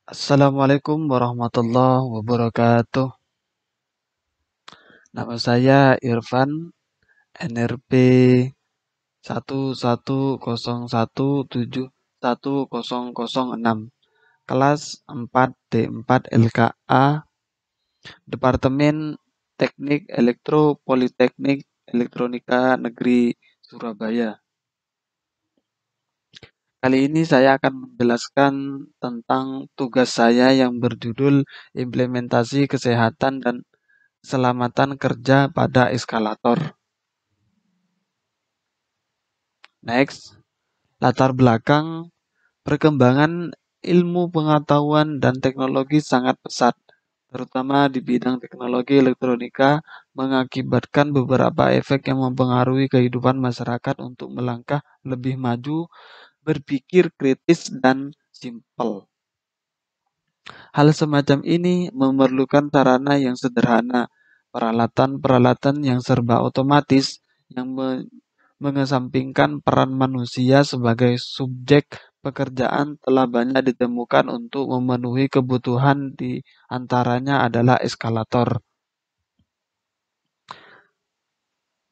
Assalamualaikum warahmatullahi wabarakatuh. Nama saya Irfan, NRP 110171006, kelas 4D4 LKA, Departemen Teknik Elektro Politeknik Elektronika Negeri Surabaya. Kali ini saya akan menjelaskan tentang tugas saya yang berjudul Implementasi Kesehatan dan Keselamatan Kerja pada Eskalator. Next, latar belakang perkembangan ilmu pengetahuan dan teknologi sangat pesat, terutama di bidang teknologi elektronika, mengakibatkan beberapa efek yang mempengaruhi kehidupan masyarakat untuk melangkah lebih maju, berpikir kritis, dan simpel. Hal semacam ini memerlukan sarana yang sederhana, peralatan-peralatan yang serba otomatis, yang mengesampingkan peran manusia sebagai subjek pekerjaan telah banyak ditemukan untuk memenuhi kebutuhan, di antaranya adalah eskalator.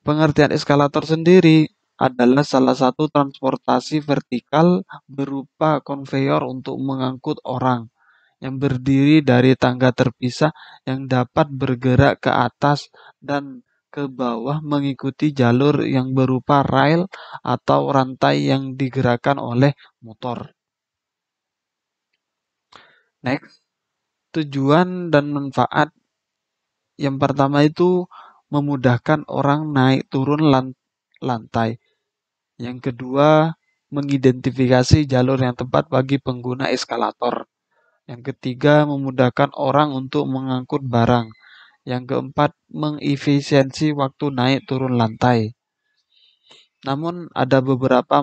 Pengertian eskalator sendiri adalah salah satu transportasi vertikal berupa konveyor untuk mengangkut orang yang berdiri dari tangga terpisah yang dapat bergerak ke atas dan ke bawah mengikuti jalur yang berupa rail atau rantai yang digerakkan oleh motor. Next, tujuan dan manfaat. Yang pertama itu memudahkan orang naik turun lantai. Yang kedua, mengidentifikasi jalur yang tepat bagi pengguna eskalator. Yang ketiga, memudahkan orang untuk mengangkut barang. Yang keempat, mengefisiensi waktu naik turun lantai. Namun ada beberapa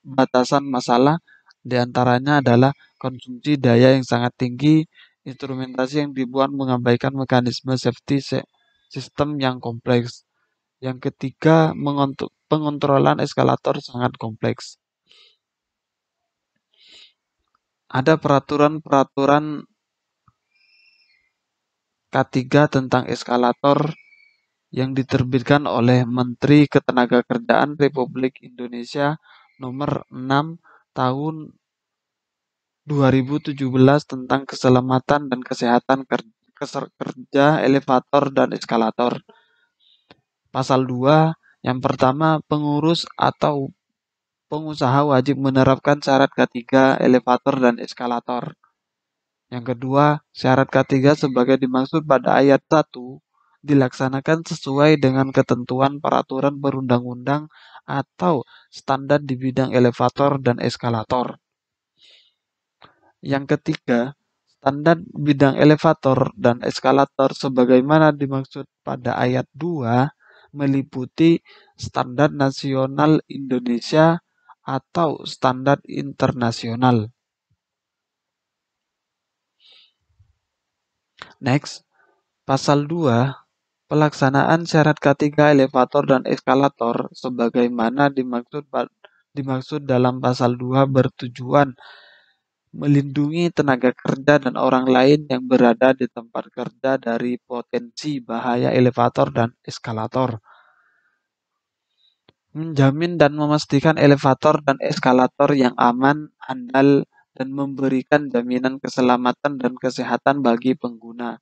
batasan masalah, di antaranya adalah konsumsi daya yang sangat tinggi, instrumentasi yang dibuat mengabaikan mekanisme safety sistem yang kompleks. Yang ketiga, pengontrolan eskalator sangat kompleks. Ada peraturan-peraturan K3 tentang eskalator yang diterbitkan oleh Menteri Ketenagakerjaan Republik Indonesia nomor 6 tahun 2017 tentang keselamatan dan kesehatan kerja elevator dan eskalator. Pasal 2, yang pertama, pengurus atau pengusaha wajib menerapkan syarat K3 elevator dan eskalator. Yang kedua, syarat K3 sebagai dimaksud pada ayat 1 dilaksanakan sesuai dengan ketentuan peraturan perundang-undang atau standar di bidang elevator dan eskalator. Yang ketiga, standar bidang elevator dan eskalator sebagaimana dimaksud pada ayat 2 meliputi standar nasional Indonesia atau standar internasional. Next, pasal 2, pelaksanaan syarat K3 elevator dan eskalator sebagaimana dimaksud dalam pasal 2 bertujuan melindungi tenaga kerja dan orang lain yang berada di tempat kerja dari potensi bahaya elevator dan eskalator. Menjamin dan memastikan elevator dan eskalator yang aman, andal, dan memberikan jaminan keselamatan dan kesehatan bagi pengguna,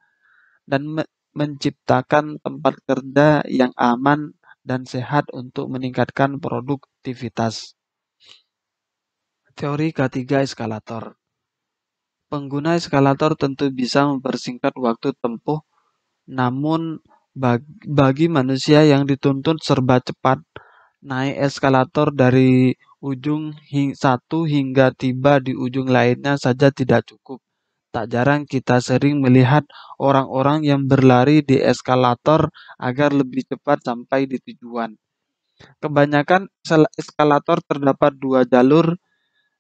dan menciptakan tempat kerja yang aman dan sehat untuk meningkatkan produktivitas. Teori K3 eskalator. Pengguna eskalator tentu bisa mempersingkat waktu tempuh, namun bagi manusia yang dituntut serba cepat, naik eskalator dari ujung satu hingga tiba di ujung lainnya saja tidak cukup. Tak jarang kita sering melihat orang-orang yang berlari di eskalator agar lebih cepat sampai di tujuan. Kebanyakan eskalator terdapat 2 jalur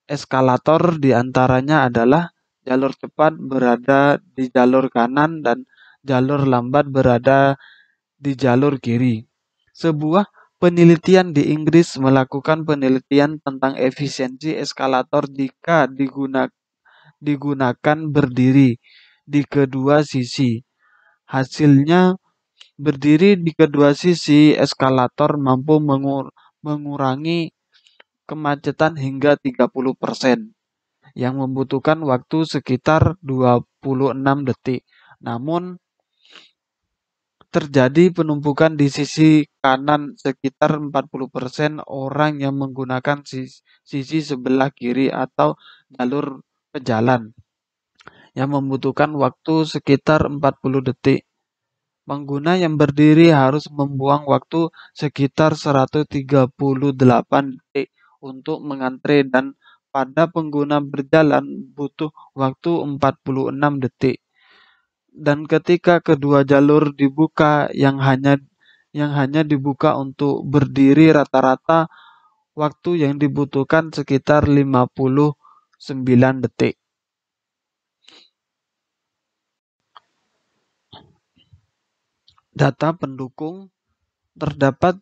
eskalator, di antaranya adalah jalur cepat berada di jalur kanan dan jalur lambat berada di jalur kiri. Sebuah penelitian di Inggris melakukan penelitian tentang efisiensi eskalator jika digunakan berdiri di kedua sisi. Hasilnya, berdiri di kedua sisi eskalator mampu mengurangi kemacetan hingga 30%, yang membutuhkan waktu sekitar 26 detik. Namun, terjadi penumpukan di sisi kanan sekitar 40% orang yang menggunakan sisi sebelah kiri atau jalur pejalan, yang membutuhkan waktu sekitar 40 detik. Pengguna yang berdiri harus membuang waktu sekitar 138 detik untuk mengantre, dan pada pengguna berjalan butuh waktu 46 detik. Dan ketika kedua jalur dibuka, yang hanya dibuka untuk berdiri, rata-rata waktu yang dibutuhkan sekitar 59 detik. Data pendukung: terdapat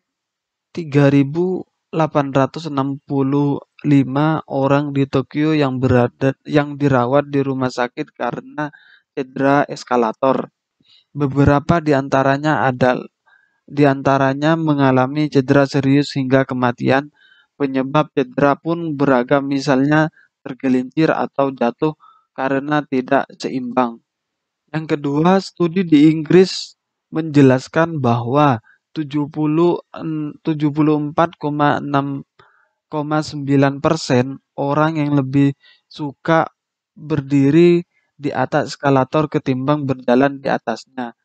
3.865 orang di Tokyo yang dirawat di rumah sakit karena cedera eskalator. Beberapa di antaranya mengalami cedera serius hingga kematian. Penyebab cedera pun beragam, misalnya tergelincir atau jatuh karena tidak seimbang. Yang kedua, studi di Inggris menjelaskan bahwa 74,9% orang yang lebih suka berdiri di atas eskalator ketimbang berjalan di atasnya.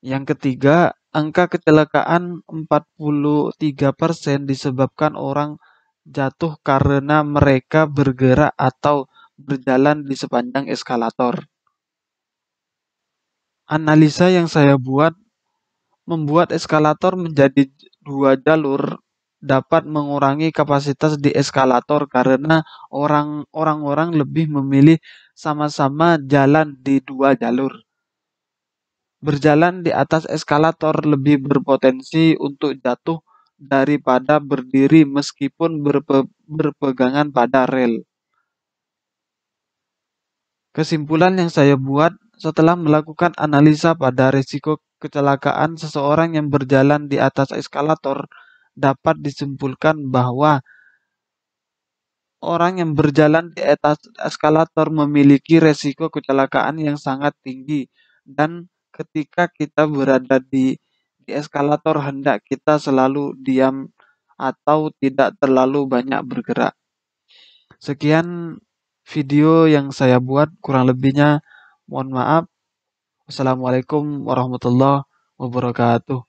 Yang ketiga, angka kecelakaan 43% disebabkan orang jatuh karena mereka bergerak atau berjalan di sepanjang eskalator. Analisa yang saya buat: membuat eskalator menjadi 2 jalur dapat mengurangi kapasitas di eskalator karena orang-orang lebih memilih sama-sama jalan di 2 jalur. Berjalan di atas eskalator lebih berpotensi untuk jatuh daripada berdiri meskipun berpegangan pada rel. Kesimpulan yang saya buat setelah melakukan analisa pada risiko kecelakaan seseorang yang berjalan di atas eskalator, dapat disimpulkan bahwa orang yang berjalan di atas eskalator memiliki risiko kecelakaan yang sangat tinggi, dan ketika kita berada di eskalator, hendak kita selalu diam atau tidak terlalu banyak bergerak. Sekian video yang saya buat, kurang lebihnya mohon maaf. Wassalamualaikum warahmatullahi wabarakatuh.